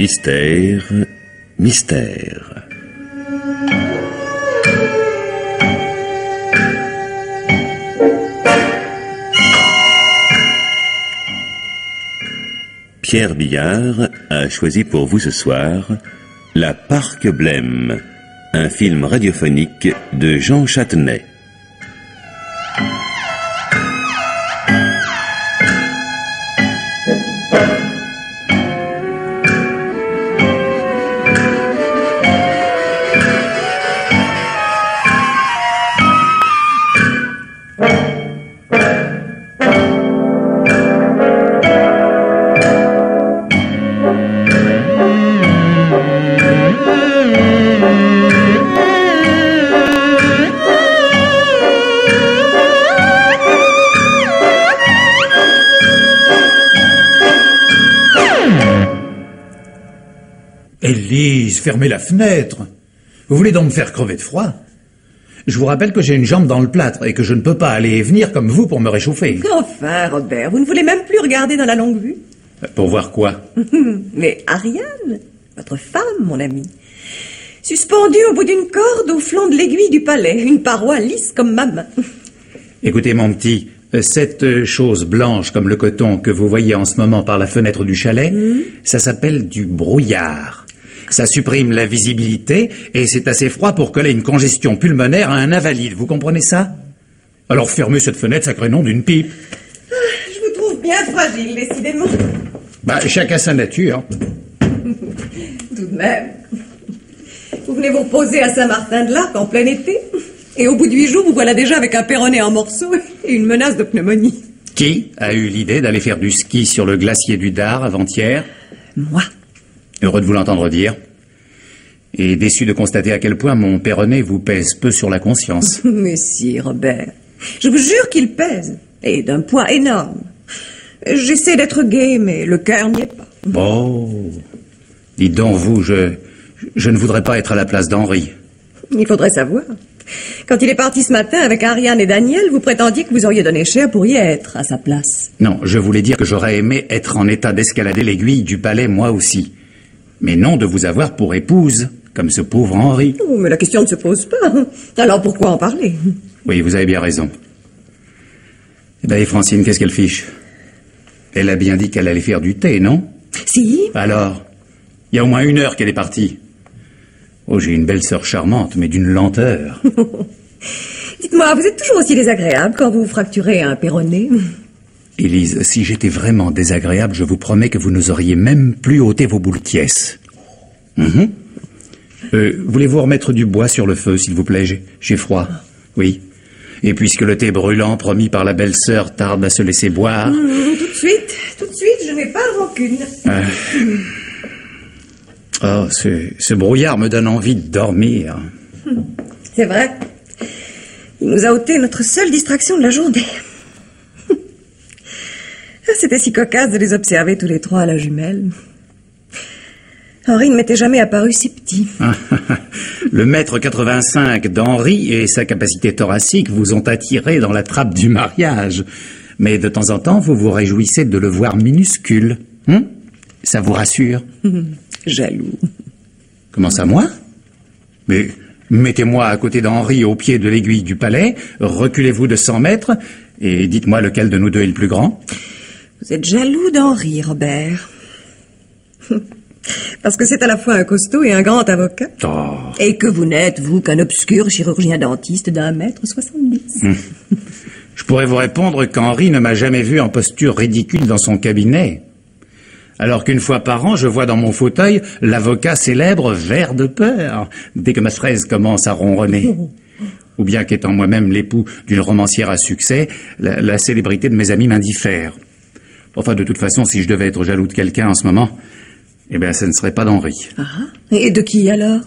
Mystère, mystère. Pierre Billard a choisi pour vous ce soir La Parque Blême, un film radiophonique de Jean Châtenay. Élise, fermez la fenêtre. Vous voulez donc me faire crever de froid? Je vous rappelle que j'ai une jambe dans le plâtre et que je ne peux pas aller et venir comme vous pour me réchauffer. Enfin, Robert, vous ne voulez même plus regarder dans la longue vue? Pour voir quoi? Mais Ariane, votre femme, mon ami, suspendue au bout d'une corde au flanc de l'aiguille du palais, une paroi lisse comme ma main. Écoutez, mon petit, cette chose blanche comme le coton que vous voyez en ce moment par la fenêtre du chalet, ça s'appelle du brouillard. Ça supprime la visibilité et c'est assez froid pour coller une congestion pulmonaire à un invalide. Vous comprenez ça? Alors fermez cette fenêtre, sacré nom d'une pipe. Je vous trouve bien fragile, décidément. Chacun sa nature. Tout de même. Vous venez vous reposer à Saint-Martin-de-l'Arc en plein été et au bout de 8 jours, vous voilà déjà avec un péroné en morceaux et une menace de pneumonie. Qui a eu l'idée d'aller faire du ski sur le glacier du Dard avant-hier? Moi. Heureux de vous l'entendre dire. Et déçu de constater à quel point mon péroné vous pèse peu sur la conscience. Mais si, Robert. Je vous jure qu'il pèse. Et d'un poids énorme. J'essaie d'être gai, mais le cœur n'y est pas. Oh. Dites donc, vous, je ne voudrais pas être à la place d'Henri. Il faudrait savoir. Quand il est parti ce matin avec Ariane et Daniel, vous prétendiez que vous auriez donné cher pour y être à sa place. Non, je voulais dire que j'aurais aimé être en état d'escalader l'aiguille du palais moi aussi. Mais non de vous avoir pour épouse, comme ce pauvre Henri. Oh, mais la question ne se pose pas. Alors pourquoi en parler? Oui, vous avez bien raison. Eh bien, et Francine, qu'est-ce qu'elle fiche? Elle a bien dit qu'elle allait faire du thé, non? Si. Alors, il y a au moins 1 heure qu'elle est partie. Oh, j'ai une belle sœur charmante, mais d'une lenteur. Dites-moi, vous êtes toujours aussi désagréable quand vous fracturez un péroné? Élise, si j'étais vraiment désagréable, je vous promets que vous n'oseriez même plus ôter vos boules tiesses. Voulez-vous remettre du bois sur le feu, s'il vous plaît? J'ai froid. Oui. Et puisque le thé brûlant promis par la belle-sœur tarde à se laisser boire... Tout de suite, je n'ai pas de rancune. Oh, ce brouillard me donne envie de dormir. C'est vrai. Il nous a ôté notre seule distraction de la journée. C'était si cocasse de les observer tous les trois à la jumelle. Henri ne m'était jamais apparu si petit. Le 1m85 d'Henri et sa capacité thoracique vous ont attiré dans la trappe du mariage. Mais de temps en temps, vous vous réjouissez de le voir minuscule. Ça vous rassure? Jaloux. Comment ça, moi? Mais mettez-moi à côté d'Henri au pied de l'aiguille du palais, reculez-vous de 100 mètres, et dites-moi lequel de nous deux est le plus grand. Vous êtes jaloux d'Henri, Robert. Parce que c'est à la fois un costaud et un grand avocat. Oh. Et que vous n'êtes, vous, qu'un obscur chirurgien dentiste d'1m70. Je pourrais vous répondre qu'Henri ne m'a jamais vu en posture ridicule dans son cabinet. Alors qu'une fois par an, je vois dans mon fauteuil l'avocat célèbre vert de peur, dès que ma fraise commence à ronronner. Ou bien qu'étant moi-même l'époux d'une romancière à succès, la célébrité de mes amis m'indiffère. Enfin, de toute façon, si je devais être jaloux de quelqu'un en ce moment, eh bien, ce ne serait pas d'Henri. Et de qui alors?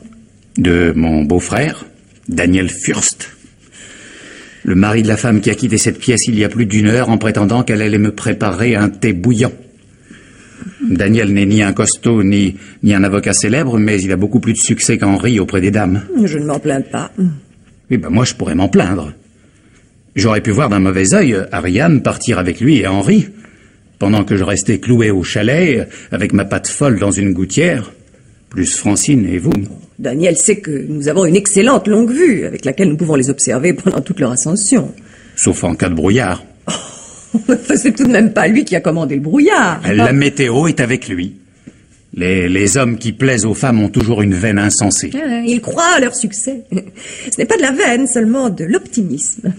De mon beau-frère, Daniel Fürst. Le mari de la femme qui a quitté cette pièce il y a plus d'1 heure en prétendant qu'elle allait me préparer un thé bouillant. Daniel n'est ni un costaud ni un avocat célèbre, mais il a beaucoup plus de succès qu'Henri auprès des dames. Je ne m'en plains pas. Oui, ben moi je pourrais m'en plaindre. J'aurais pu voir d'un mauvais œil Ariane partir avec lui et Henri. pendant que je restais cloué au chalet, avec ma patte folle dans une gouttière, plus Francine et vous. Daniel sait que nous avons une excellente longue vue, avec laquelle nous pouvons les observer pendant toute leur ascension. Sauf en cas de brouillard. C'est tout de même pas lui qui a commandé le brouillard. La météo est avec lui. Les hommes qui plaisent aux femmes ont toujours une veine insensée. Ils croient à leur succès. Ce n'est pas de la veine, seulement de l'optimisme.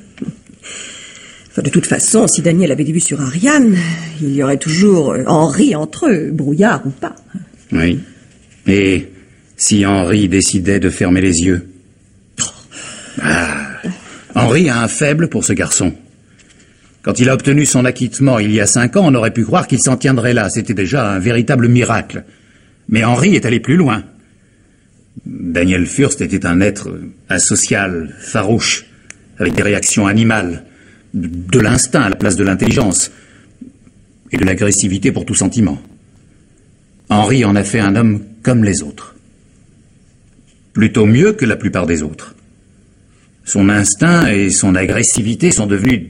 Enfin, de toute façon, si Daniel avait des vues sur Ariane, il y aurait toujours Henri entre eux, brouillard ou pas. Oui. Et si Henri décidait de fermer les yeux? Henri a un faible pour ce garçon. Quand il a obtenu son acquittement il y a 5 ans, on aurait pu croire qu'il s'en tiendrait là. C'était déjà un véritable miracle. Mais Henri est allé plus loin. Daniel Fürst était un être asocial, farouche, avec des réactions animales, de l'instinct à la place de l'intelligence, et de l'agressivité pour tout sentiment. Henri en a fait un homme comme les autres. Plutôt mieux que la plupart des autres. Son instinct et son agressivité sont devenus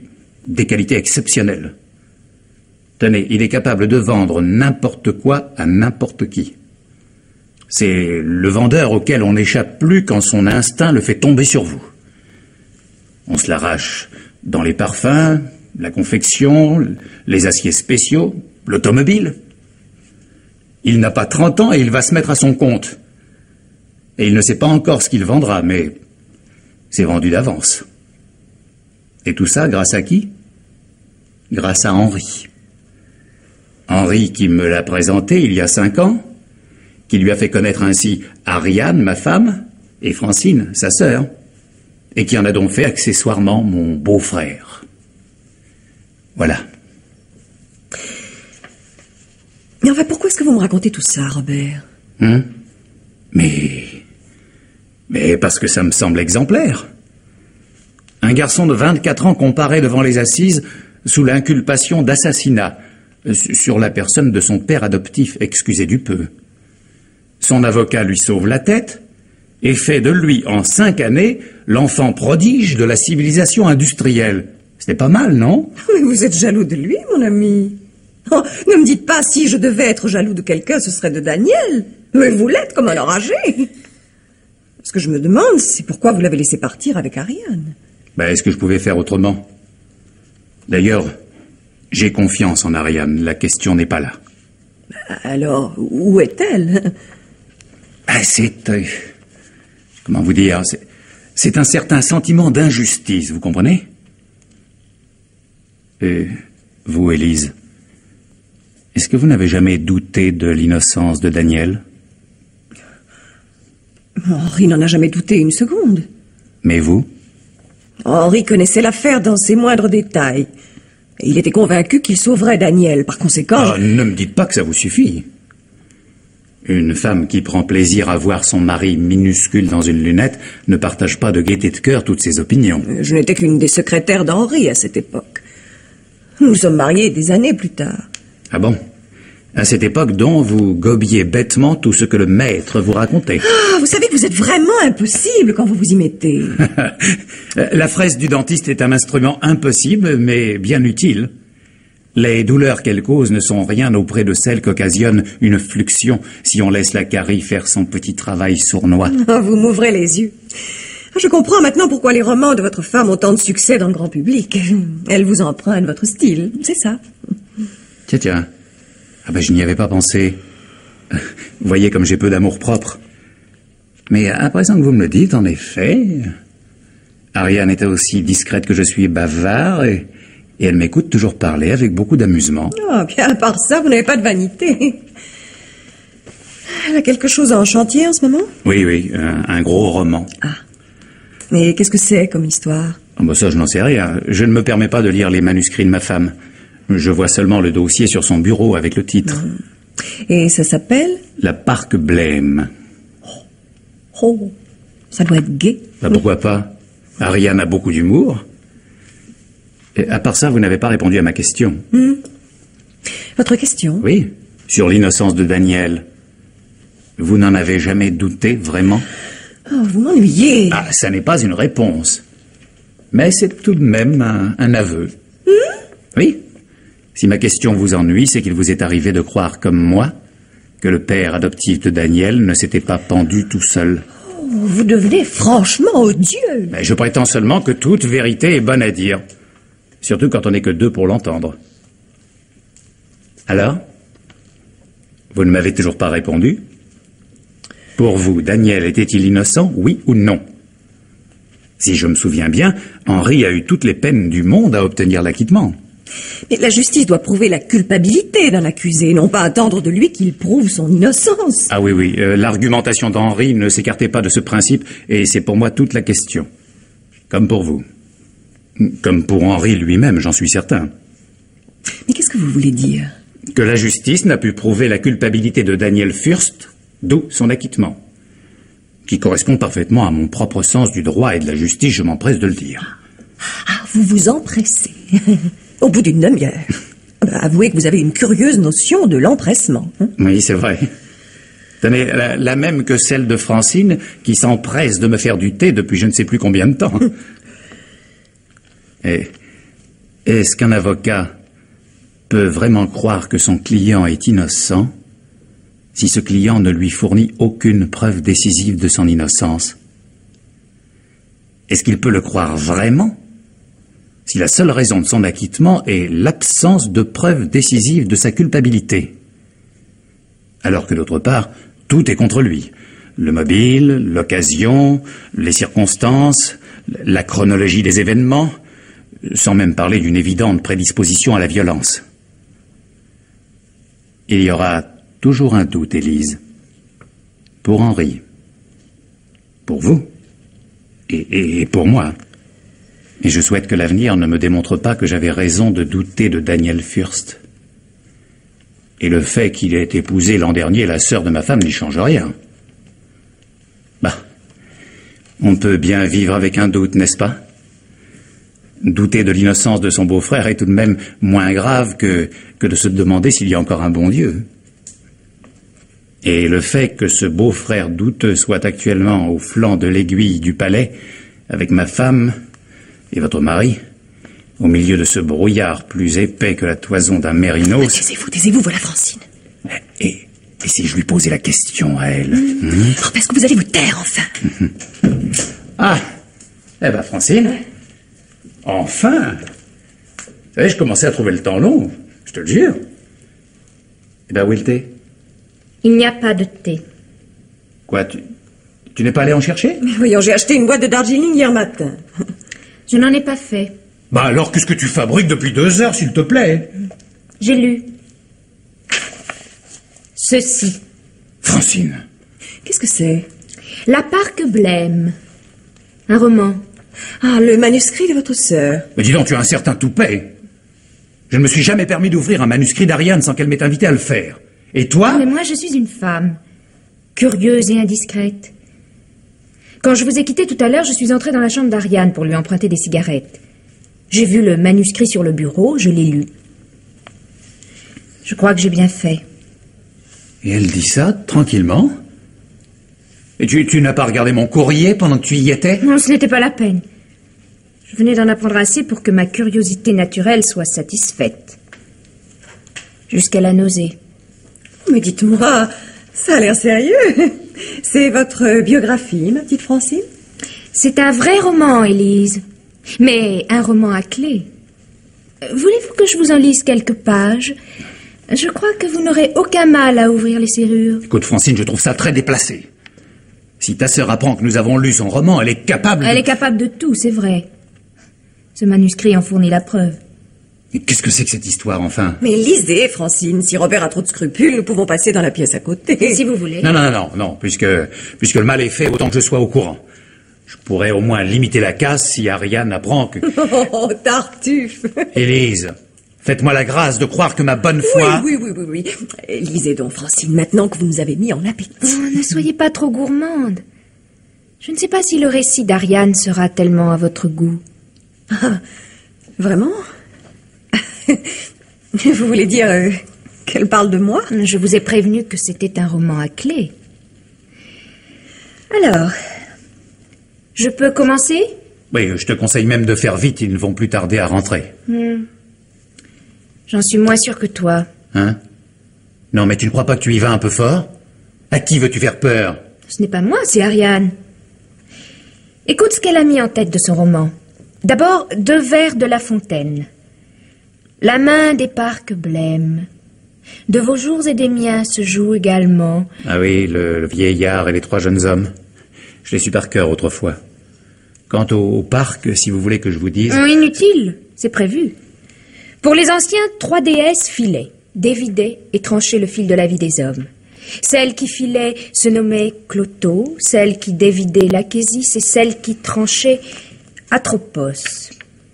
des qualités exceptionnelles. Tenez, il est capable de vendre n'importe quoi à n'importe qui. C'est le vendeur auquel on n'échappe plus quand son instinct le fait tomber sur vous. On se l'arrache dans les parfums, la confection, les aciers spéciaux, l'automobile. Il n'a pas 30 ans et il va se mettre à son compte. Et il ne sait pas encore ce qu'il vendra, mais c'est vendu d'avance. Et tout ça grâce à qui? Grâce à Henri. Henri qui me l'a présenté il y a 5 ans, qui lui a fait connaître ainsi Ariane, ma femme, et Francine, sa sœur, et qui en a donc fait accessoirement mon beau-frère. Voilà. Mais enfin, pourquoi est-ce que vous me racontez tout ça, Robert? Mais parce que ça me semble exemplaire. Un garçon de 24 ans comparé devant les assises sous l'inculpation d'assassinat sur la personne de son père adoptif, excusez du peu. Son avocat lui sauve la tête et fait de lui, en 5 années, l'enfant prodige de la civilisation industrielle. Ce n'est pas mal, non? Mais vous êtes jaloux de lui, mon ami. Oh, ne me dites pas, si je devais être jaloux de quelqu'un, ce serait de Daniel. Mais vous l'êtes comme un enragé. Ce que je me demande, c'est pourquoi vous l'avez laissé partir avec Ariane. Est-ce que je pouvais faire autrement? D'ailleurs, j'ai confiance en Ariane. La question n'est pas là. Alors, où est-elle? Comment vous dire? C'est un certain sentiment d'injustice, vous comprenez? Et vous, Élise, est-ce que vous n'avez jamais douté de l'innocence de Daniel? Henri n'en a jamais douté une seconde. Mais vous? Henri connaissait l'affaire dans ses moindres détails. Et il était convaincu qu'il sauverait Daniel. Par conséquent... Ne me dites pas que ça vous suffit. Une femme qui prend plaisir à voir son mari minuscule dans une lunette ne partage pas de gaieté de cœur toutes ses opinions. Je n'étais qu'une des secrétaires d'Henri à cette époque. Nous sommes mariés des années plus tard. Ah bon? À cette époque dont vous gobiez bêtement tout ce que le maître vous racontait. Vous savez que vous êtes vraiment impossible quand vous vous y mettez. La fraise du dentiste est un instrument impossible, mais bien utile. Les douleurs qu'elle cause ne sont rien auprès de celles qu'occasionne une fluxion si on laisse la carie faire son petit travail sournois. Vous m'ouvrez les yeux. Je comprends maintenant pourquoi les romans de votre femme ont tant de succès dans le grand public. Elle vous emprunte votre style, c'est ça. Tiens. Je n'y avais pas pensé. Vous voyez comme j'ai peu d'amour-propre. Mais à présent que vous me le dites, en effet, Ariane était aussi discrète que je suis bavard et elle m'écoute toujours parler avec beaucoup d'amusement. Bien, à part ça, vous n'avez pas de vanité. Elle a quelque chose en chantier en ce moment? Oui, un gros roman. Mais qu'est-ce que c'est comme histoire? Ça, je n'en sais rien. Je ne me permets pas de lire les manuscrits de ma femme. Je vois seulement le dossier sur son bureau avec le titre. Et ça s'appelle? La Parque Blême. Ça doit être gai. Pourquoi pas? Ariane a beaucoup d'humour. Et à part ça, vous n'avez pas répondu à ma question. Votre question? Oui, sur l'innocence de Daniel. Vous n'en avez jamais douté, vraiment? Vous m'ennuyez. Ça n'est pas une réponse. Mais c'est tout de même un aveu. Oui. Si ma question vous ennuie, c'est qu'il vous est arrivé de croire comme moi que le père adoptif de Daniel ne s'était pas pendu tout seul. Oh, vous devenez franchement odieux. Mais je prétends seulement que toute vérité est bonne à dire. Surtout quand on n'est que deux pour l'entendre. Alors? Vous ne m'avez toujours pas répondu? Pour vous, Daniel était-il innocent, oui ou non? Si je me souviens bien, Henri a eu toutes les peines du monde à obtenir l'acquittement. Mais la justice doit prouver la culpabilité d'un accusé, non pas attendre de lui qu'il prouve son innocence. Ah oui, l'argumentation d'Henri ne s'écartait pas de ce principe, et c'est pour moi toute la question. Comme pour vous. Comme pour Henri lui-même, j'en suis certain. Mais qu'est-ce que vous voulez dire? Que la justice n'a pu prouver la culpabilité de Daniel Fürst, d'où son acquittement. Qui correspond parfaitement à mon propre sens du droit et de la justice, je m'empresse de le dire. Ah, vous vous empressez. Au bout d'une demi-heure. Avouez que vous avez une curieuse notion de l'empressement. Hein? Oui, c'est vrai. Tenez, la même que celle de Francine, qui s'empresse de me faire du thé depuis je ne sais plus combien de temps. Et est-ce qu'un avocat peut vraiment croire que son client est innocent si ce client ne lui fournit aucune preuve décisive de son innocence? Est-ce qu'il peut le croire vraiment si la seule raison de son acquittement est l'absence de preuves décisives de sa culpabilité? Alors que d'autre part, tout est contre lui. Le mobile, l'occasion, les circonstances, la chronologie des événements, sans même parler d'une évidente prédisposition à la violence. Il y aura toujours un doute, Élise. Pour Henri. Pour vous. Et pour moi. Et je souhaite que l'avenir ne me démontre pas que j'avais raison de douter de Daniel Fürst. Et le fait qu'il ait épousé l'an dernier la sœur de ma femme n'y change rien. Bah, on peut bien vivre avec un doute, n'est-ce pas? Douter de l'innocence de son beau-frère est tout de même moins grave que de se demander s'il y a encore un bon Dieu. Et le fait que ce beau-frère douteux soit actuellement au flanc de l'aiguille du palais, avec ma femme et votre mari, au milieu de ce brouillard plus épais que la toison d'un mérinos... Taisez-vous, voilà Francine. Et si je lui posais la question à elle? Parce que vous allez vous taire, enfin. Ah, eh ben Francine, enfin. Vous savez, je commençais à trouver le temps long, je te le jure. Eh ben, où est le thé? Il n'y a pas de thé. Quoi, tu n'es pas allé en chercher? Mais voyons, j'ai acheté une boîte de Darjeeling hier matin. Je n'en ai pas fait. Bah alors, qu'est-ce que tu fabriques depuis 2 heures, s'il te plaît? J'ai lu. Ceci. Francine. Qu'est-ce que c'est? La Parque Blême. Un roman. Ah, le manuscrit de votre sœur. Mais dis donc, tu as un certain toupet. Je ne me suis jamais permis d'ouvrir un manuscrit d'Ariane sans qu'elle m'ait invité à le faire. Et toi? Mais moi, je suis une femme. Curieuse et indiscrète. Quand je vous ai quitté tout à l'heure, je suis entrée dans la chambre d'Ariane pour lui emprunter des cigarettes. J'ai vu le manuscrit sur le bureau, je l'ai lu. Je crois que j'ai bien fait. Et elle dit ça, tranquillement? Et tu n'as pas regardé mon courrier pendant que tu y étais? Non, ce n'était pas la peine. Je venais d'en apprendre assez pour que ma curiosité naturelle soit satisfaite. Jusqu'à la nausée. Mais dites-moi, ça a l'air sérieux. C'est votre biographie, ma petite Francine? C'est un vrai roman, Élise. Mais un roman à clé. Voulez-vous que je vous en lise quelques pages? Je crois que vous n'aurez aucun mal à ouvrir les serrures. Écoute, Francine, je trouve ça très déplacé. Si ta sœur apprend que nous avons lu son roman, elle est capable de... Elle est capable de tout, c'est vrai. Ce manuscrit en fournit la preuve. Mais qu'est-ce que c'est que cette histoire, enfin? Mais lisez, Francine. Si Robert a trop de scrupules, nous pouvons passer dans la pièce à côté. Si vous voulez. Non, puisque le mal est fait, autant que je sois au courant. Je pourrais au moins limiter la casse si Ariane apprend que... Oh, Tartuffe. Élise, faites-moi la grâce de croire que ma bonne foi... Oui. Lisez donc, Francine, maintenant que vous nous avez mis en appétit. Oh, ne soyez pas trop gourmande. Je ne sais pas si le récit d'Ariane sera tellement à votre goût. Ah, vraiment? Vous voulez dire qu'elle parle de moi? Je vous ai prévenu que c'était un roman à clé. Alors, je peux commencer? Oui, je te conseille même de faire vite, ils ne vont plus tarder à rentrer. J'en suis moins sûre que toi. Hein? Non, mais tu ne crois pas que tu y vas un peu fort? À qui veux-tu faire peur? Ce n'est pas moi, c'est Ariane. Écoute ce qu'elle a mis en tête de son roman. D'abord, 2 vers de La Fontaine. La main des parcs blême. De vos jours et des miens se joue également. Ah oui, le vieillard et les 3 jeunes hommes. Je l'ai su par cœur autrefois. Quant au parc, si vous voulez que je vous dise... Inutile, c'est prévu. Pour les anciens, 3 déesses filaient, dévidaient et tranchaient le fil de la vie des hommes. Celle qui filait se nommait Cloto, celle qui dévidait l'Achésis et celle qui tranchait Atropos.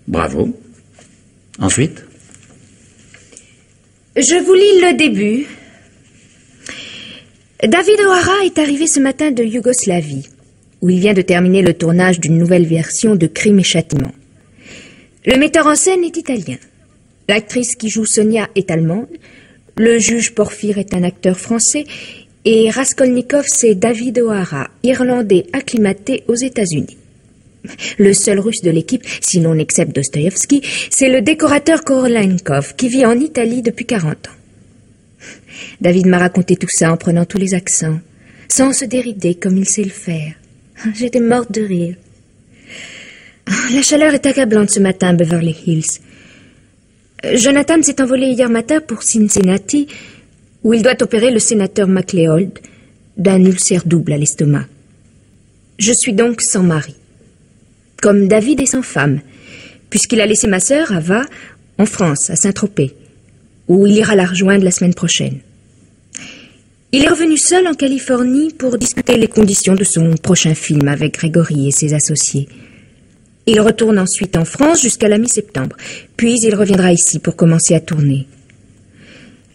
Bravo. Ensuite? Je vous lis le début. David O'Hara est arrivé ce matin de Yougoslavie, où il vient de terminer le tournage d'une nouvelle version de Crime et Châtiment. Le metteur en scène est italien. L'actrice qui joue Sonia est allemande. Le juge Porphyre est un acteur français. Et Raskolnikov, c'est David O'Hara, irlandais acclimaté aux États-Unis. Le seul russe de l'équipe, si l'on accepte Dostoïevski, c'est le décorateur Korolenkov, qui vit en Italie depuis 40 ans. David m'a raconté tout ça en prenant tous les accents, sans se dérider comme il sait le faire. J'étais morte de rire. La chaleur est accablante ce matin à Beverly Hills. Jonathan s'est envolé hier matin pour Cincinnati, où il doit opérer le sénateur McLeod d'un ulcère double à l'estomac. Je suis donc sans mari, comme David est sans femme, puisqu'il a laissé ma sœur, Ava, en France, à Saint-Tropez, où il ira la rejoindre la semaine prochaine. Il est revenu seul en Californie pour discuter les conditions de son prochain film avec Grégory et ses associés. Il retourne ensuite en France jusqu'à la mi-septembre, puis il reviendra ici pour commencer à tourner.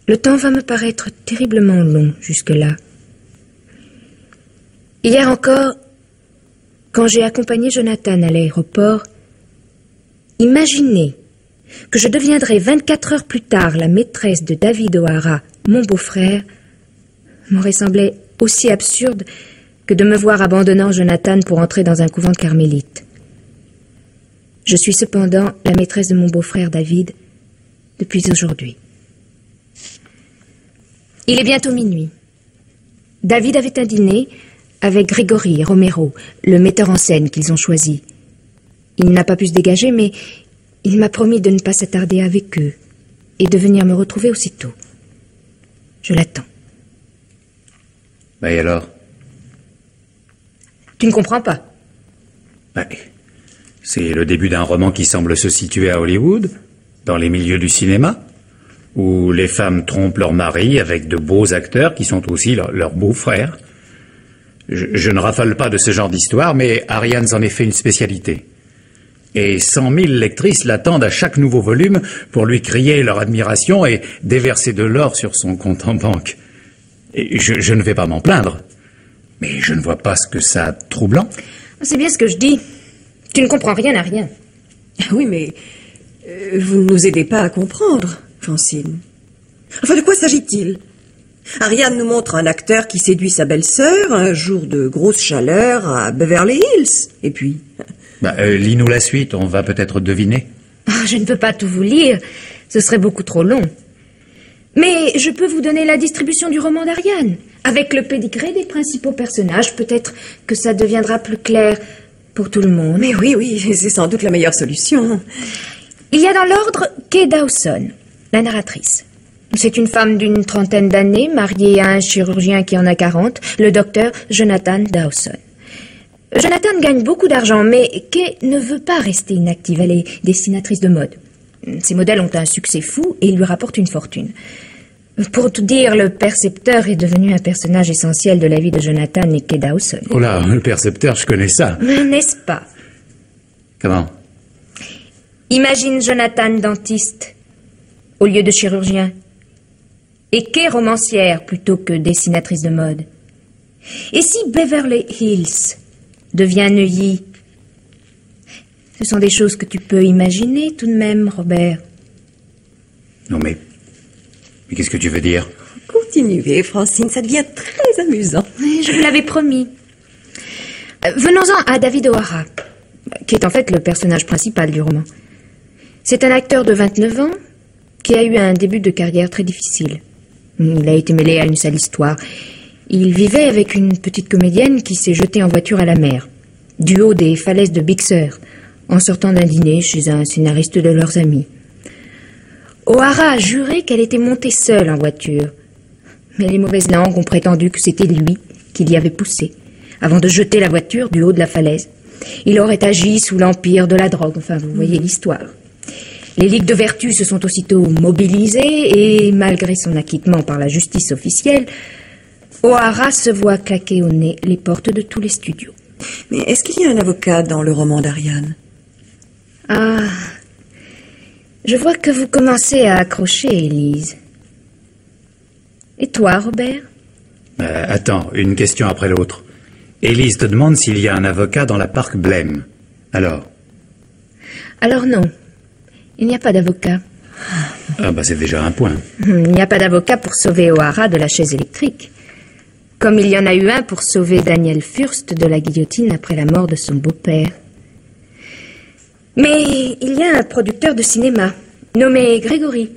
Le temps va me paraître terriblement long jusque-là. Hier encore, quand j'ai accompagné Jonathan à l'aéroport, imaginez que je deviendrais 24 heures plus tard la maîtresse de David O'Hara, mon beau-frère, m'aurait semblé aussi absurde que de me voir abandonnant Jonathan pour entrer dans un couvent de carmélites. Je suis cependant la maîtresse de mon beau-frère David depuis aujourd'hui. Il est bientôt minuit. David avait un dîner avec Grégory et Romero, le metteur en scène qu'ils ont choisi. Il n'a pas pu se dégager, mais il m'a promis de ne pas s'attarder avec eux et de venir me retrouver aussitôt. Je l'attends. Et alors? Tu ne comprends pas? C'est le début d'un roman qui semble se situer à Hollywood, dans les milieux du cinéma, où les femmes trompent leur mari avec de beaux acteurs qui sont aussi leurs beaux-frères. Je ne rafale pas de ce genre d'histoire, mais Ariane s'en est fait une spécialité. Et 100 000 lectrices l'attendent à chaque nouveau volume pour lui crier leur admiration et déverser de l'or sur son compte en banque. Et je ne vais pas m'en plaindre, mais je ne vois pas ce que ça a de troublant. C'est bien ce que je dis. Tu ne comprends rien à rien. Oui, mais vous ne nous aidez pas à comprendre, Francine. Enfin, de quoi s'agit-il? Ariane nous montre un acteur qui séduit sa belle-sœur un jour de grosse chaleur à Beverly Hills. Et puis... lis-nous la suite, on va peut-être deviner. Je ne peux pas tout vous lire, ce serait beaucoup trop long. Mais je peux vous donner la distribution du roman d'Ariane. Avec le pédigré des principaux personnages, peut-être que ça deviendra plus clair pour tout le monde. Mais oui, c'est sans doute la meilleure solution. Il y a dans l'ordre Kay Dawson, la narratrice. C'est une femme d'une 30aine d'années, mariée à un chirurgien qui en a 40, le docteur Jonathan Dawson. Jonathan gagne beaucoup d'argent, mais Kay ne veut pas rester inactive. Elle est dessinatrice de mode. Ses modèles ont un succès fou et lui rapportent une fortune. Pour tout dire, le percepteur est devenu un personnage essentiel de la vie de Jonathan et Kay Dawson. Oh là, le percepteur, je connais ça. N'est-ce pas? Comment? Imagine Jonathan dentiste au lieu de chirurgien. Et Kay romancière plutôt que dessinatrice de mode. Et si Beverly Hills devient Neuilly? Ce sont des choses que tu peux imaginer tout de même, Robert. Non mais qu'est-ce que tu veux dire? Continuez, Francine, ça devient très amusant. Je vous l'avais promis. Venons-en à David O'Hara, qui est en fait le personnage principal du roman. C'est un acteur de 29 ans, qui a eu un début de carrière très difficile. Il a été mêlé à une sale histoire. Il vivait avec une petite comédienne qui s'est jetée en voiture à la mer, du haut des falaises de Big Sur, en sortant d'un dîner chez un scénariste de leurs amis. O'Hara a juré qu'elle était montée seule en voiture. Mais les mauvaises langues ont prétendu que c'était lui qui l'y avait poussée, avant de jeter la voiture du haut de la falaise. Il aurait agi sous l'empire de la drogue. Enfin, vous voyez l'histoire. Les ligues de vertu se sont aussitôt mobilisées et, malgré son acquittement par la justice officielle, O'Hara se voit claquer au nez les portes de tous les studios. Mais est-ce qu'il y a un avocat dans le roman d'Ariane? Ah, je vois que vous commencez à accrocher, Élise. Et toi, Robert? Attends, une question après l'autre. Élise te demande s'il y a un avocat dans la Park Blême. Alors non. Il n'y a pas d'avocat. Ah bah c'est déjà un point. Il n'y a pas d'avocat pour sauver O'Hara de la chaise électrique. Comme il y en a eu un pour sauver Daniel Fürst de la guillotine après la mort de son beau-père. Mais il y a un producteur de cinéma, nommé Grégory.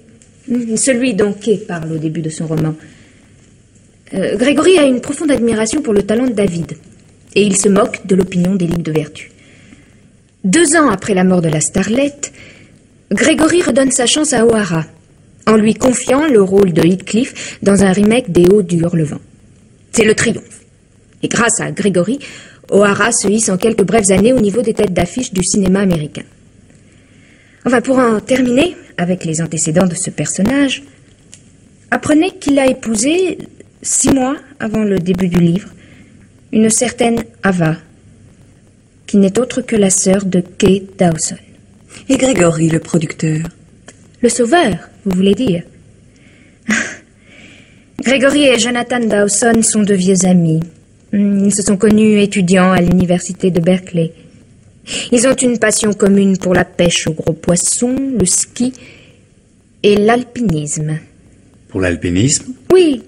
Celui dont Kay parle au début de son roman. Grégory a une profonde admiration pour le talent de David. Et il se moque de l'opinion des ligues de vertu. 2 ans après la mort de la starlette, Grégory redonne sa chance à O'Hara, en lui confiant le rôle de Heathcliff dans un remake des Hauts du Hurlevent. C'est le triomphe. Et grâce à Grégory, O'Hara se hisse en quelques brèves années au niveau des têtes d'affiche du cinéma américain. Enfin, pour en terminer avec les antécédents de ce personnage, apprenez qu'il a épousé, 6 mois avant le début du livre, une certaine Ava, qui n'est autre que la sœur de Kay Dawson. Et Grégory, le producteur? Le sauveur, vous voulez dire? Grégory et Jonathan Dawson sont de vieux amis. Ils se sont connus étudiants à l'université de Berkeley. Ils ont une passion commune pour la pêche aux gros poissons, le ski et l'alpinisme. Pour l'alpinisme? Oui.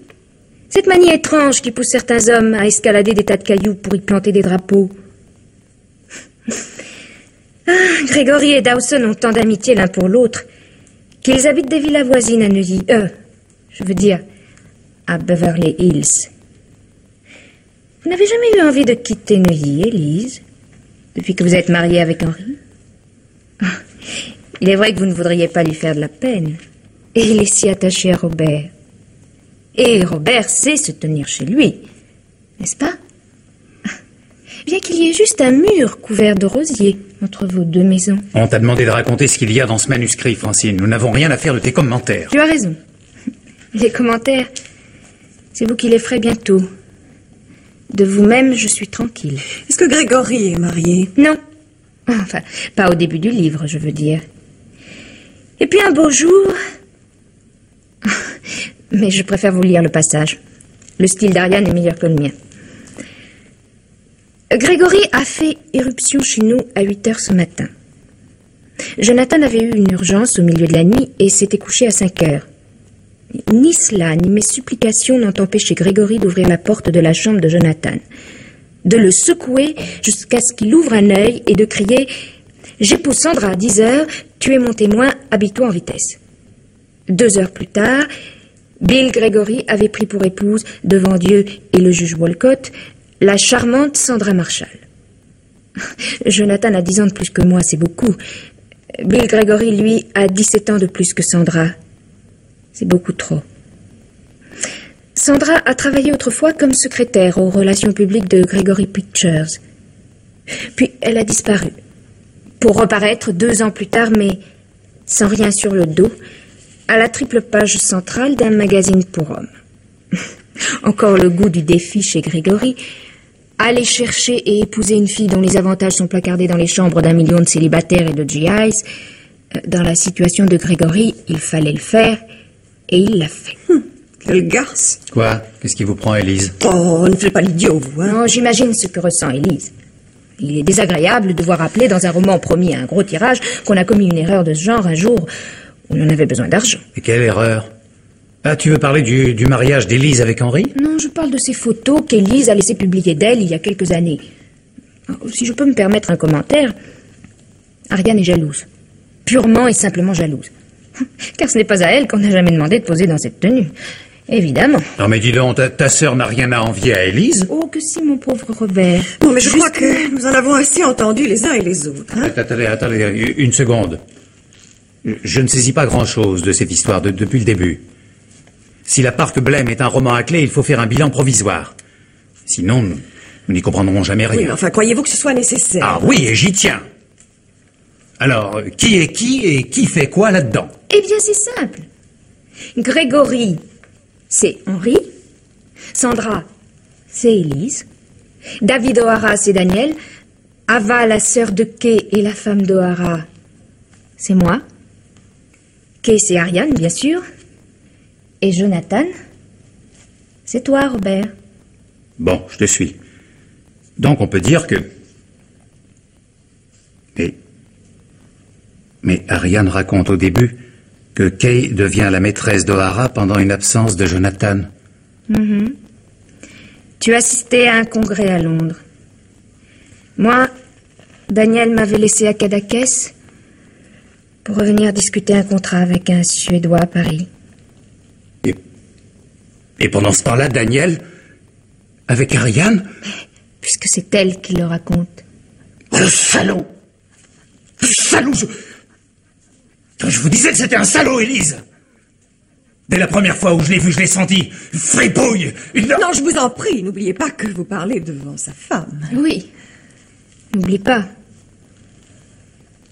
Cette manie étrange qui pousse certains hommes à escalader des tas de cailloux pour y planter des drapeaux. Grégory et Dawson ont tant d'amitié l'un pour l'autre qu'ils habitent des villas voisines à Neuilly. Je veux dire, à Beverly Hills. Vous n'avez jamais eu envie de quitter Neuilly, Élise, depuis que vous êtes mariée avec Henri? Il est vrai que vous ne voudriez pas lui faire de la peine. Et il est si attaché à Robert. Et Robert sait se tenir chez lui, n'est-ce pas? Bien qu'il y ait juste un mur couvert de rosiers entre vos 2 maisons. On t'a demandé de raconter ce qu'il y a dans ce manuscrit, Francine. Nous n'avons rien à faire de tes commentaires. Tu as raison. Les commentaires, c'est vous qui les ferez bientôt. De vous-même, je suis tranquille. Est-ce que Grégory est marié? Non. Enfin, pas au début du livre, je veux dire. Et puis un beau jour... Mais je préfère vous lire le passage. Le style d'Ariane est meilleur que le mien. Grégory a fait éruption chez nous à 8h ce matin. Jonathan avait eu une urgence au milieu de la nuit et s'était couché à 5h. Ni cela, ni mes supplications n'ont empêché Grégory d'ouvrir la porte de la chambre de Jonathan, de le secouer jusqu'à ce qu'il ouvre un œil et de crier « J'épouse Sandra à 10h, tu es mon témoin, habille-toi en vitesse. » 2 heures plus tard, Bill Grégory avait pris pour épouse, devant Dieu et le juge Walcott, la charmante Sandra Marshall. Jonathan a 10 ans de plus que moi, c'est beaucoup. Bill Grégory, lui, a 17 ans de plus que Sandra. C'est beaucoup trop. Sandra a travaillé autrefois comme secrétaire aux relations publiques de Gregory Pictures. Puis elle a disparu, pour reparaître 2 ans plus tard, mais sans rien sur le dos, à la triple page centrale d'un magazine pour hommes. Encore le goût du défi chez Grégory. Aller chercher et épouser une fille dont les avantages sont placardés dans les chambres d'1 million de célibataires et de GIs. Dans la situation de Grégory, il fallait le faire, et il l'a fait. Quelle garce! Quoi? Qu'est-ce qui vous prend, Élise? Oh, ne faites pas l'idiot, vous, hein? Non, j'imagine ce que ressent Élise. Il est désagréable de voir rappeler dans un roman promis à un gros tirage qu'on a commis une erreur de ce genre un jour où l'on avait besoin d'argent. Et quelle erreur? Ah, tu veux parler du mariage d'Élise avec Henri? Non, je parle de ces photos qu'Élise a laissé publier d'elle il y a quelques années. Si je peux me permettre un commentaire, Ariane est jalouse. Purement et simplement jalouse. Car ce n'est pas à elle qu'on n'a jamais demandé de poser dans cette tenue. Évidemment. Non mais dis donc, ta sœur n'a rien à envier à Élise. Oh, que si, mon pauvre Robert. Non, mais je crois que nous en avons assez entendu les uns et les autres. Hein? Attendez, une seconde. Je ne saisis pas grand-chose de cette histoire depuis le début. Si La Parque Blême est un roman à clé, il faut faire un bilan provisoire. Sinon, nous n'y comprendrons jamais rien. Oui, mais enfin, croyez-vous que ce soit nécessaire? Ah oui, et j'y tiens. Alors, qui est qui et qui fait quoi là-dedans? Eh bien, c'est simple. Grégory, c'est Henri. Sandra, c'est Élise. David O'Hara, c'est Daniel. Ava, la sœur de Kay et la femme d'O'Hara, c'est moi. Kay, c'est Ariane, bien sûr. Et Jonathan, c'est toi, Robert. Bon, je te suis. Donc on peut dire que... Mais Ariane raconte au début que Kay devient la maîtresse d'O'Hara pendant une absence de Jonathan. Tu assistais à un congrès à Londres. Moi, Daniel m'avait laissé à Cadaqués pour revenir discuter un contrat avec un Suédois à Paris. Et pendant ce temps-là, Daniel, avec Ariane... Puisque c'est elle qui le raconte. Oh, le salaud! Le salaud! Je vous disais que c'était un salaud, Élise! Dès la première fois où je l'ai vu, je l'ai senti. Une fripouille! Non, je vous en prie, n'oubliez pas que vous parlez devant sa femme. Oui. N'oublie pas.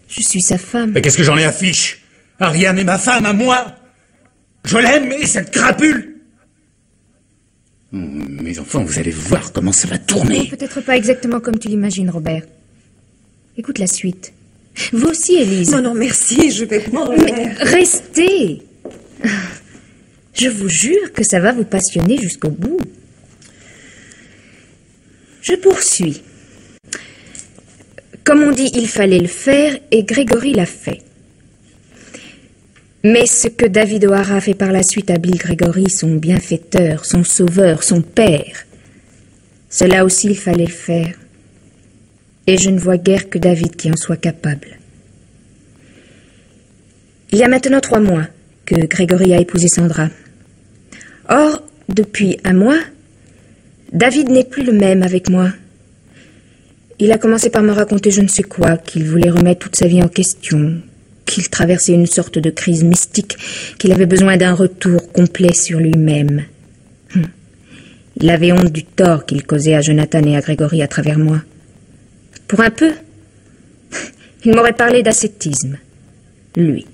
Je suis sa femme. Mais qu'est-ce que j'en ai à fiche? Ariane est ma femme, à moi! Je l'aime, et cette crapule! Mes enfants, vous allez voir comment ça va tourner. Non, peut-être pas exactement comme tu l'imagines, Robert. Écoute la suite. Vous aussi, Élise. Non, merci, je vais prendre Mais restez. Je vous jure que ça va vous passionner jusqu'au bout. Je poursuis. Comme on dit, il fallait le faire, et Grégory l'a fait. Mais ce que David O'Hara a fait par la suite à Bill Grégory, son bienfaiteur, son sauveur, son père, cela aussi il fallait le faire. Et je ne vois guère que David qui en soit capable. Il y a maintenant 3 mois que Grégory a épousé Sandra. Or, depuis un mois, David n'est plus le même avec moi. Il a commencé par me raconter je ne sais quoi, qu'il voulait remettre toute sa vie en question, qu'il traversait une sorte de crise mystique, qu'il avait besoin d'un retour complet sur lui-même. Il avait honte du tort qu'il causait à Jonathan et à Grégory à travers moi. Pour un peu, il m'aurait parlé d'ascétisme. Lui.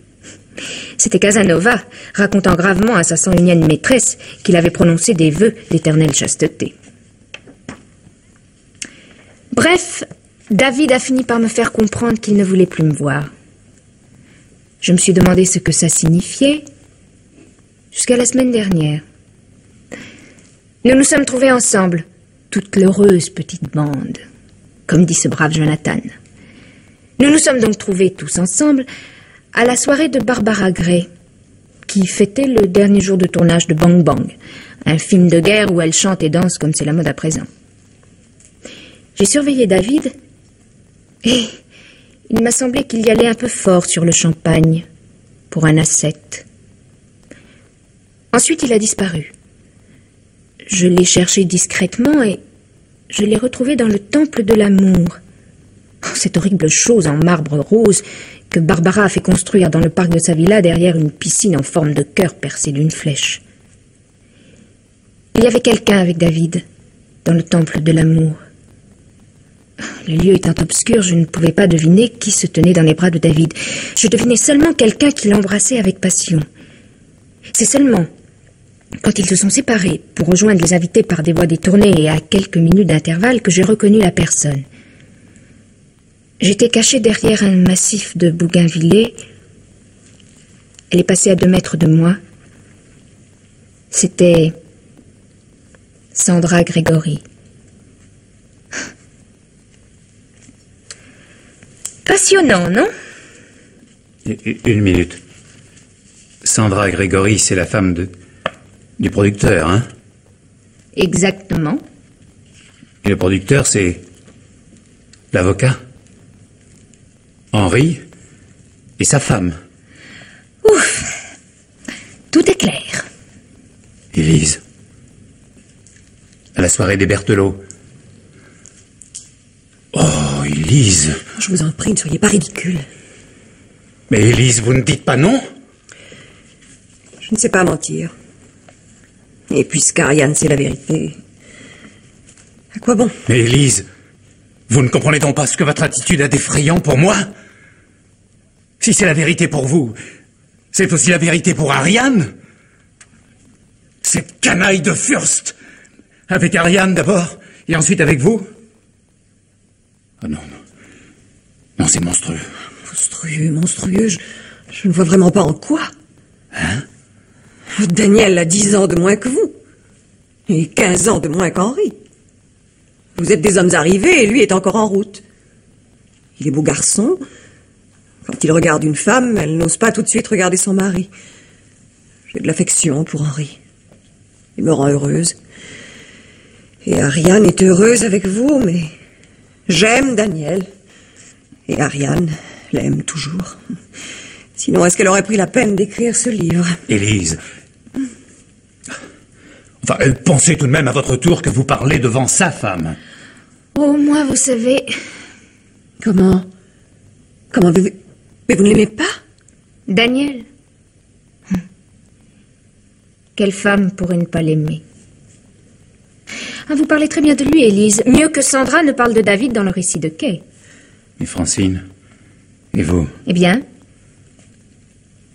C'était Casanova, racontant gravement à sa 101e maîtresse qu'il avait prononcé des vœux d'éternelle chasteté. Bref, David a fini par me faire comprendre qu'il ne voulait plus me voir. Je me suis demandé ce que ça signifiait jusqu'à la semaine dernière. Nous nous sommes trouvés ensemble, toute l'heureuse petite bande, comme dit ce brave Jonathan. Nous nous sommes donc trouvés tous ensemble à la soirée de Barbara Gray, qui fêtait le dernier jour de tournage de Bang Bang, un film de guerre où elle chante et danse comme c'est la mode à présent. J'ai surveillé David et il m'a semblé qu'il y allait un peu fort sur le champagne pour un ascète. Ensuite, il a disparu. Je l'ai cherché discrètement et je l'ai retrouvé dans le temple de l'amour. Oh, cette horrible chose en marbre rose que Barbara a fait construire dans le parc de sa villa derrière une piscine en forme de cœur percée d'une flèche. Il y avait quelqu'un avec David dans le temple de l'amour. Le lieu étant obscur, je ne pouvais pas deviner qui se tenait dans les bras de David. Je devinais seulement quelqu'un qui l'embrassait avec passion. C'est seulement quand ils se sont séparés pour rejoindre les invités par des voies détournées et à quelques minutes d'intervalle que j'ai reconnu la personne. J'étais cachée derrière un massif de bougainvillées. Elle est passée à 2 mètres de moi. C'était Sandra Grégory. Passionnant, non? Une minute. Sandra Grégory, c'est la femme du producteur, hein? Exactement. Et le producteur, c'est l'avocat Henri et sa femme. Ouf. Tout est clair. Élise. À la soirée des Berthelot. Oh, Élise. Je vous en prie, ne soyez pas ridicule. Mais Élise, vous ne dites pas non? Je ne sais pas mentir. Et puisqu'Ariane sait la vérité, à quoi bon? Mais Élise, vous ne comprenez donc pas ce que votre attitude a d'effrayant pour moi? Si c'est la vérité pour vous, c'est aussi la vérité pour Ariane? Cette canaille de Fürst! Avec Ariane d'abord, et ensuite avec vous? Oh non, non. Non, c'est monstrueux. Monstrueux, monstrueux, je ne vois vraiment pas en quoi. Hein? Daniel a 10 ans de moins que vous. Et 15 ans de moins qu'Henri. Vous êtes des hommes arrivés et lui est encore en route. Il est beau garçon. Quand il regarde une femme, elle n'ose pas tout de suite regarder son mari. J'ai de l'affection pour Henri. Il me rend heureuse. Et Ariane est heureuse avec vous, mais j'aime Daniel. Et Ariane l'aime toujours. Sinon, est-ce qu'elle aurait pris la peine d'écrire ce livre? Élise. Enfin, pensez tout de même à votre tour que vous parlez devant sa femme. Oh, moi, vous savez... Comment vous... Mais vous ne l'aimez pas? Daniel. Quelle femme pourrait ne pas l'aimer? Ah, vous parlez très bien de lui, Élise. Mieux que Sandra ne parle de David dans le récit de Kay. Et Francine? Et vous? Eh bien?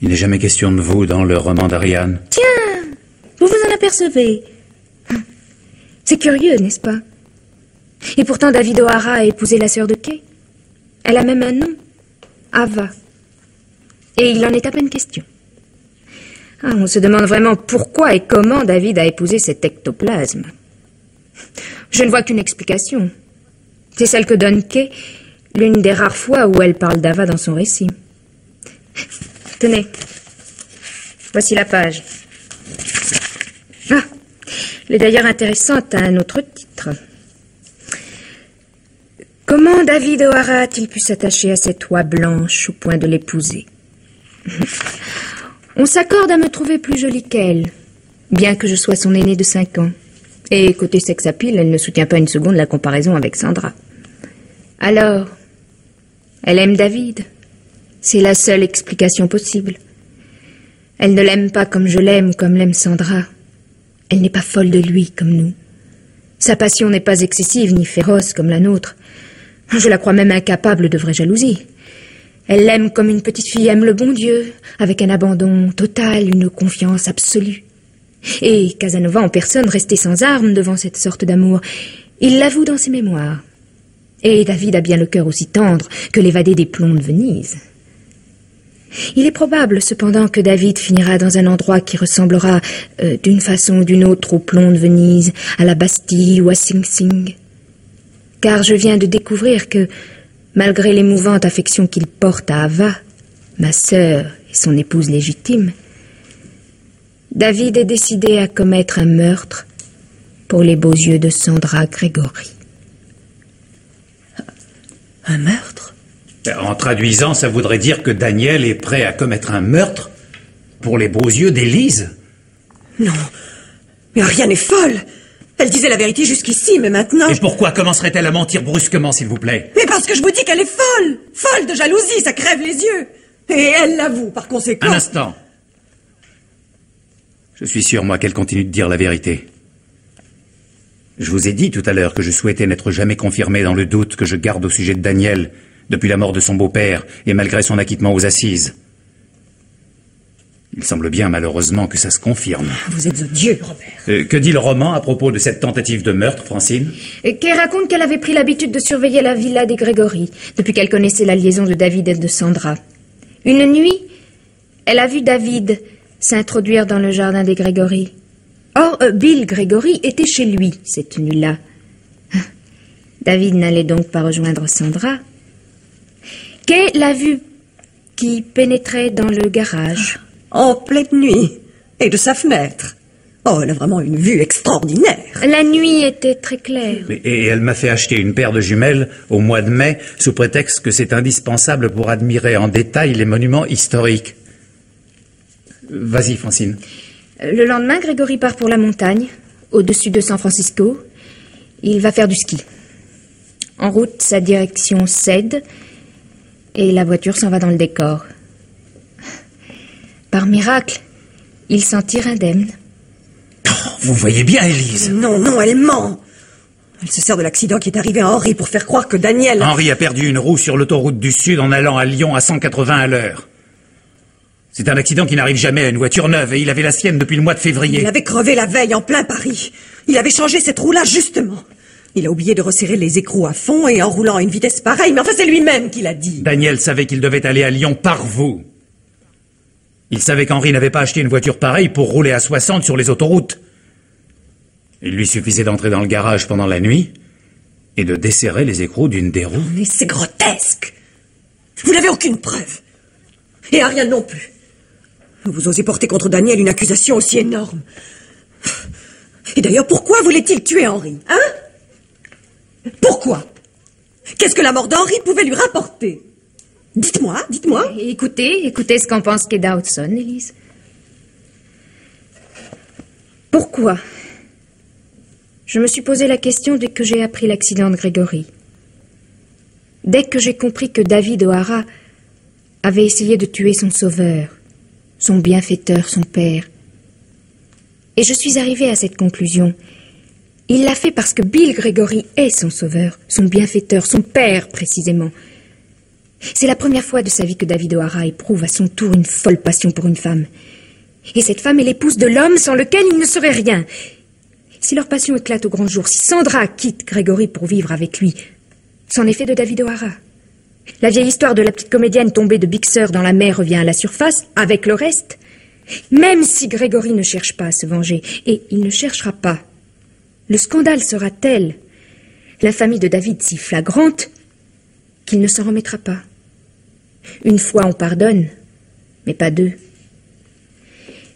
Il n'est jamais question de vous dans le roman d'Ariane. Tiens, vous vous en apercevez. C'est curieux, n'est-ce pas? Et pourtant, David O'Hara a épousé la sœur de Kay. Elle a même un nom. Ava. Et il en est à peine question. Ah, on se demande vraiment pourquoi et comment David a épousé cet ectoplasme. Je ne vois qu'une explication. C'est celle que donne Kay, l'une des rares fois où elle parle d'Ava dans son récit. Tenez. Voici la page. Ah, elle est d'ailleurs intéressante à un autre titre. Comment David O'Hara a-t-il pu s'attacher à cette oie blanche au point de l'épouser? On s'accorde à me trouver plus jolie qu'elle, bien que je sois son aînée de 5 ans. Et côté sex appeal, elle ne soutient pas une seconde la comparaison avec Sandra. Alors, elle aime David. C'est la seule explication possible. Elle ne l'aime pas comme je l'aime, comme l'aime Sandra. Elle n'est pas folle de lui, comme nous. Sa passion n'est pas excessive ni féroce comme la nôtre. Je la crois même incapable de vraie jalousie. Elle l'aime comme une petite fille aime le bon Dieu, avec un abandon total, une confiance absolue. Et Casanova en personne restait sans armes devant cette sorte d'amour. Il l'avoue dans ses mémoires. Et David a bien le cœur aussi tendre que l'évadé des plombs de Venise. Il est probable, cependant, que David finira dans un endroit qui ressemblera, d'une façon ou d'une autre, aux plombs de Venise, à la Bastille ou à Sing Sing. Car je viens de découvrir que, malgré l'émouvante affection qu'il porte à Ava, ma sœur et son épouse légitime, David est décidé à commettre un meurtre pour les beaux yeux de Sandra Grégory. Un meurtre? En traduisant, ça voudrait dire que Daniel est prêt à commettre un meurtre pour les beaux yeux d'Élise? Non, mais Ariane est folle. Elle disait la vérité jusqu'ici, mais maintenant... Et pourquoi commencerait-elle à mentir brusquement, s'il vous plaît? Mais parce que je vous dis qu'elle est folle. Folle de jalousie, ça crève les yeux. Et elle l'avoue, par conséquent... Un instant. Je suis sûr, moi, qu'elle continue de dire la vérité. Je vous ai dit tout à l'heure que je souhaitais n'être jamais confirmé dans le doute que je garde au sujet de Daniel, depuis la mort de son beau-père, et malgré son acquittement aux assises. Il semble bien, malheureusement, que ça se confirme. Vous êtes odieux, Robert. Que dit le roman à propos de cette tentative de meurtre, Francine? Kay raconte qu'elle avait pris l'habitude de surveiller la villa des Grégory, depuis qu'elle connaissait la liaison de David et de Sandra. Une nuit, elle a vu David s'introduire dans le jardin des Grégory. Or, Bill Grégory était chez lui, cette nuit-là. David n'allait donc pas rejoindre Sandra. Kay l'a vu qui pénétrait dans le garage. En pleine nuit. Et de sa fenêtre. Oh, elle a vraiment une vue extraordinaire. La nuit était très claire. Et elle m'a fait acheter une paire de jumelles au mois de mai, sous prétexte que c'est indispensable pour admirer en détail les monuments historiques. Vas-y, Francine. Le lendemain, Grégory part pour la montagne, au-dessus de San Francisco. Il va faire du ski. En route, sa direction cède et la voiture s'en va dans le décor. Par miracle, il s'en tire indemne. Oh, vous voyez bien, Élise. Non, non, elle ment. Elle se sert de l'accident qui est arrivé à Henri pour faire croire que Daniel... Henri a perdu une roue sur l'autoroute du Sud en allant à Lyon à 180 à l'heure. C'est un accident qui n'arrive jamais à une voiture neuve et il avait la sienne depuis le mois de février. Il avait crevé la veille en plein Paris. Il avait changé cette roue-là justement. Il a oublié de resserrer les écrous à fond et en roulant à une vitesse pareille, mais enfin c'est lui-même qui l'a dit. Daniel savait qu'il devait aller à Lyon par vous. Il savait qu'Henri n'avait pas acheté une voiture pareille pour rouler à 60 sur les autoroutes. Il lui suffisait d'entrer dans le garage pendant la nuit et de desserrer les écrous d'une des roues. Mais c'est grotesque. Vous n'avez aucune preuve. Et Ariane non plus. Vous osez porter contre Daniel une accusation aussi énorme. Et d'ailleurs, pourquoi voulait-il tuer Henri, hein? Pourquoi? Qu'est-ce que la mort d'Henri pouvait lui rapporter? Dites-moi, dites-moi. Écoutez ce qu'en pense Keda Hudson, Élise. Pourquoi? Je me suis posé la question dès que j'ai appris l'accident de Grégory. Dès que j'ai compris que David O'Hara avait essayé de tuer son sauveur, son bienfaiteur, son père. Et je suis arrivée à cette conclusion. Il l'a fait parce que Bill Grégory est son sauveur, son bienfaiteur, son père précisément. C'est la première fois de sa vie que David O'Hara éprouve à son tour une folle passion pour une femme. Et cette femme est l'épouse de l'homme sans lequel il ne serait rien. Si leur passion éclate au grand jour, si Sandra quitte Grégory pour vivre avec lui, c'en est fait de David O'Hara. La vieille histoire de la petite comédienne tombée de Big Sur dans la mer revient à la surface, avec le reste. Même si Grégory ne cherche pas à se venger, et il ne cherchera pas, le scandale sera tel, l'infamie de David si flagrante, qu'il ne s'en remettra pas. Une fois on pardonne, mais pas deux.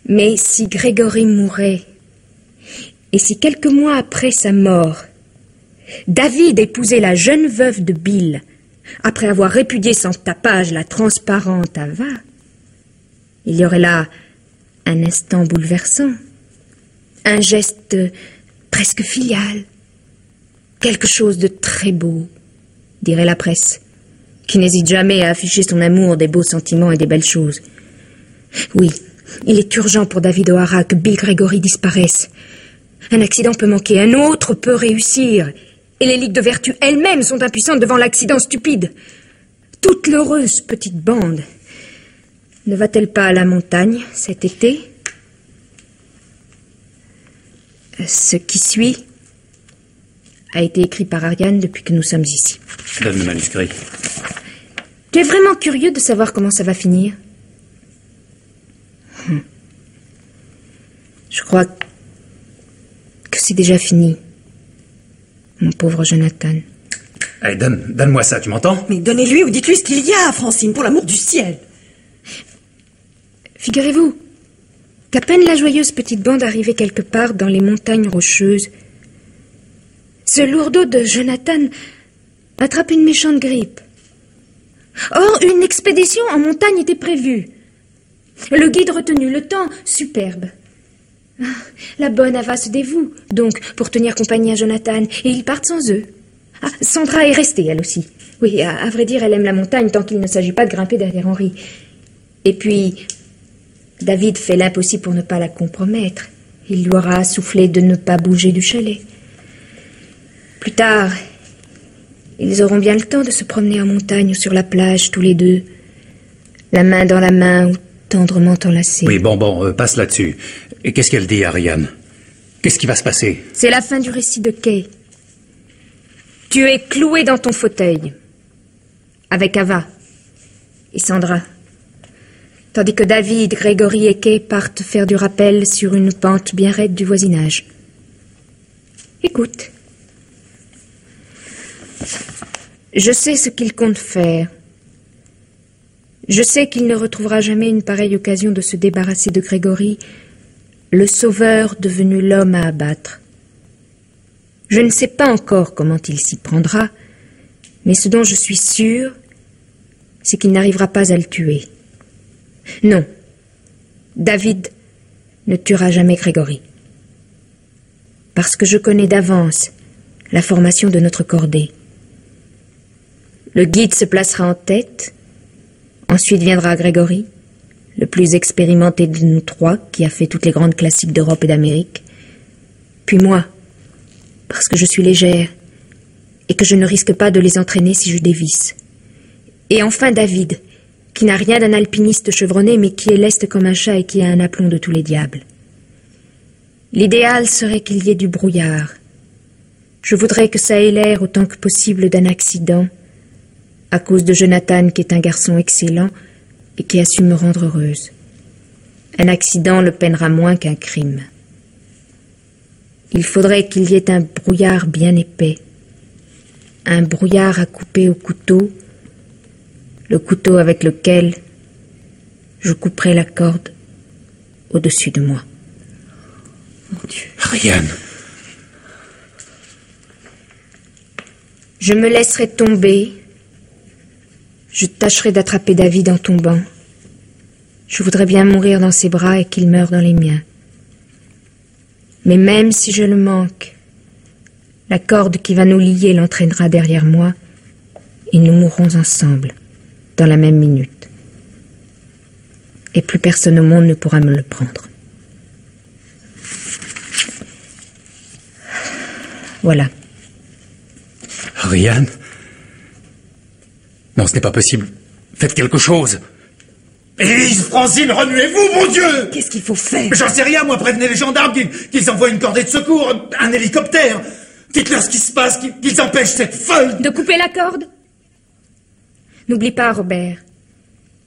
Mais si Grégory mourait, et si quelques mois après sa mort, David épousait la jeune veuve de Bill, après avoir répudié sans tapage la transparente Ava, il y aurait là un instant bouleversant, un geste presque filial, quelque chose de très beau, dirait la presse, qui n'hésite jamais à afficher son amour des beaux sentiments et des belles choses. Oui, il est urgent pour David O'Hara que Bill Grégory disparaisse. Un accident peut manquer, un autre peut réussir. Et les ligues de vertu elles-mêmes sont impuissantes devant l'accident stupide. Toute l'heureuse petite bande ne va-t-elle pas à la montagne cet été? Ce qui suit a été écrit par Ariane depuis que nous sommes ici. Donne le manuscrit. Tu es vraiment curieux de savoir comment ça va finir? Je crois que c'est déjà fini. Mon pauvre Jonathan. Allez, donne-moi ça, tu m'entends? Mais donnez-lui ou dites-lui ce qu'il y a, Francine, pour l'amour du ciel. Figurez-vous qu'à peine la joyeuse petite bande arrivait quelque part dans les montagnes rocheuses, ce lourdeau de Jonathan attrape une méchante grippe. Or, une expédition en montagne était prévue. Le guide retenu, le temps superbe. La bonne Ava se dévoue, donc, pour tenir compagnie à Jonathan, et ils partent sans eux. Ah, Sandra est restée, elle aussi. Oui, à vrai dire, elle aime la montagne tant qu'il ne s'agit pas de grimper derrière Henri. Et puis, David fait l'impossible pour ne pas la compromettre. Il lui aura soufflé de ne pas bouger du chalet. Plus tard, ils auront bien le temps de se promener en montagne ou sur la plage, tous les deux, la main dans la main ou tendrement enlacés. Oui, bon, passe là-dessus. Et qu'est-ce qu'elle dit, Ariane? Qu'est-ce qui va se passer? C'est la fin du récit de Kay. Tu es cloué dans ton fauteuil, avec Ava et Sandra, tandis que David, Grégory et Kay partent faire du rappel sur une pente bien raide du voisinage. Écoute. Je sais ce qu'il compte faire. Je sais qu'il ne retrouvera jamais une pareille occasion de se débarrasser de Grégory, le sauveur devenu l'homme à abattre. Je ne sais pas encore comment il s'y prendra, mais ce dont je suis sûre, c'est qu'il n'arrivera pas à le tuer. Non, David ne tuera jamais Grégory. Parce que je connais d'avance la formation de notre cordée. Le guide se placera en tête, ensuite viendra Grégory, le plus expérimenté de nous trois, qui a fait toutes les grandes classiques d'Europe et d'Amérique, puis moi, parce que je suis légère, et que je ne risque pas de les entraîner si je dévisse. Et enfin David, qui n'a rien d'un alpiniste chevronné, mais qui est leste comme un chat et qui a un aplomb de tous les diables. L'idéal serait qu'il y ait du brouillard. Je voudrais que ça ait l'air autant que possible d'un accident, à cause de Jonathan, qui est un garçon excellent et qui a su me rendre heureuse. Un accident le peinera moins qu'un crime. Il faudrait qu'il y ait un brouillard bien épais, un brouillard à couper au couteau, le couteau avec lequel je couperai la corde au-dessus de moi. Mon Dieu. Ariane. Je me laisserai tomber. Je tâcherai d'attraper David en tombant. Je voudrais bien mourir dans ses bras et qu'il meure dans les miens. Mais même si je le manque, la corde qui va nous lier l'entraînera derrière moi et nous mourrons ensemble, dans la même minute. Et plus personne au monde ne pourra me le prendre. Voilà. Ariane. Non, ce n'est pas possible. Faites quelque chose. Élise, Francine, remuez-vous, mon Dieu! Qu'est-ce qu'il faut faire? J'en sais rien, moi, prévenez les gendarmes qu'ils envoient une cordée de secours, un hélicoptère. Dites-leur ce qui se passe, qu'ils empêchent cette folle... De couper la corde? N'oublie pas, Robert.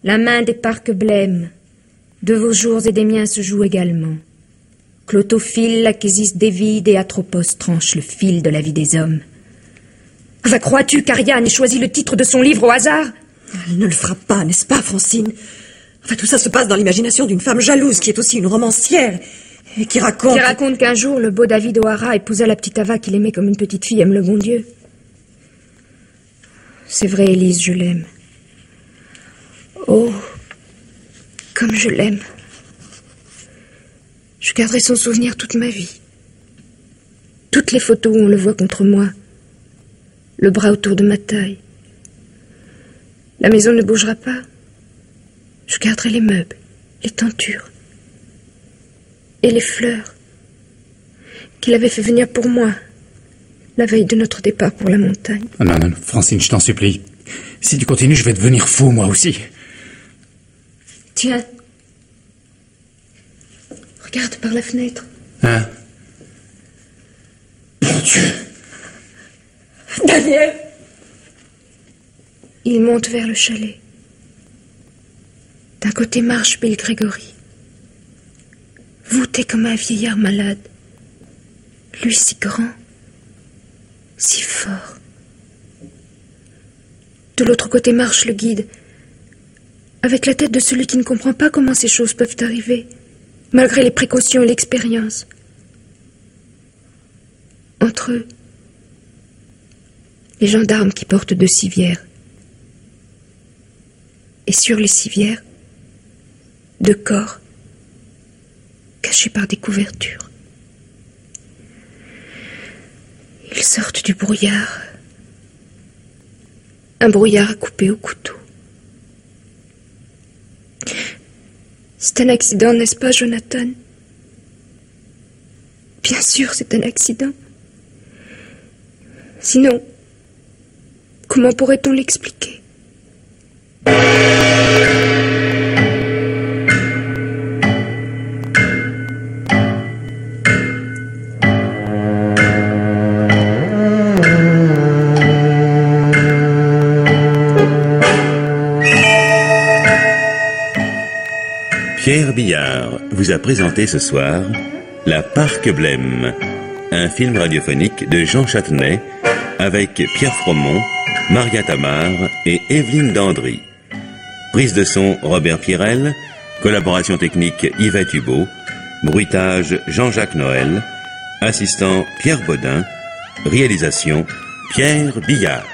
La main des parcs blême. De vos jours et des miens se joue également. Clotophile, Lachésis, David et Atropos tranchent le fil de la vie des hommes. Enfin, crois-tu qu'Ariane ait choisi le titre de son livre au hasard? Elle ne le fera pas, n'est-ce pas, Francine? Enfin, tout ça se passe dans l'imagination d'une femme jalouse qui est aussi une romancière et qui raconte... Qui raconte qu'un jour, le beau David O'Hara épousa la petite Ava qu'il aimait comme une petite fille aime le bon Dieu. C'est vrai, Élise, je l'aime. Oh, comme je l'aime. Je garderai son souvenir toute ma vie. Toutes les photos où on le voit contre moi. Le bras autour de ma taille. La maison ne bougera pas. Je garderai les meubles, les tentures et les fleurs qu'il avait fait venir pour moi la veille de notre départ pour la montagne. Non, non, Francine, je t'en supplie. Si tu continues, je vais devenir fou, moi aussi. Tiens. Regarde par la fenêtre. Hein? Mon Dieu! Daniel! Il monte vers le chalet. D'un côté marche Bill Grégory, voûté comme un vieillard malade. Lui si grand, si fort. De l'autre côté marche le guide, avec la tête de celui qui ne comprend pas comment ces choses peuvent arriver, malgré les précautions et l'expérience. Entre eux, les gendarmes qui portent 2 civières. Et sur les civières, 2 corps, cachés par des couvertures. Ils sortent du brouillard. Un brouillard à couper au couteau. C'est un accident, n'est-ce pas, Jonathan? Bien sûr, c'est un accident. Sinon, comment pourrait-on l'expliquer? Pierre Billard vous a présenté ce soir La Parque Blême, un film radiophonique de Jean Châtenay avec Pierre Fromont, Maria Tamar et Evelyne Dandry. Prise de son Robert Pirel, collaboration technique Yvette Hubeau, bruitage Jean-Jacques Noël, assistant Pierre Baudin, réalisation Pierre Billard.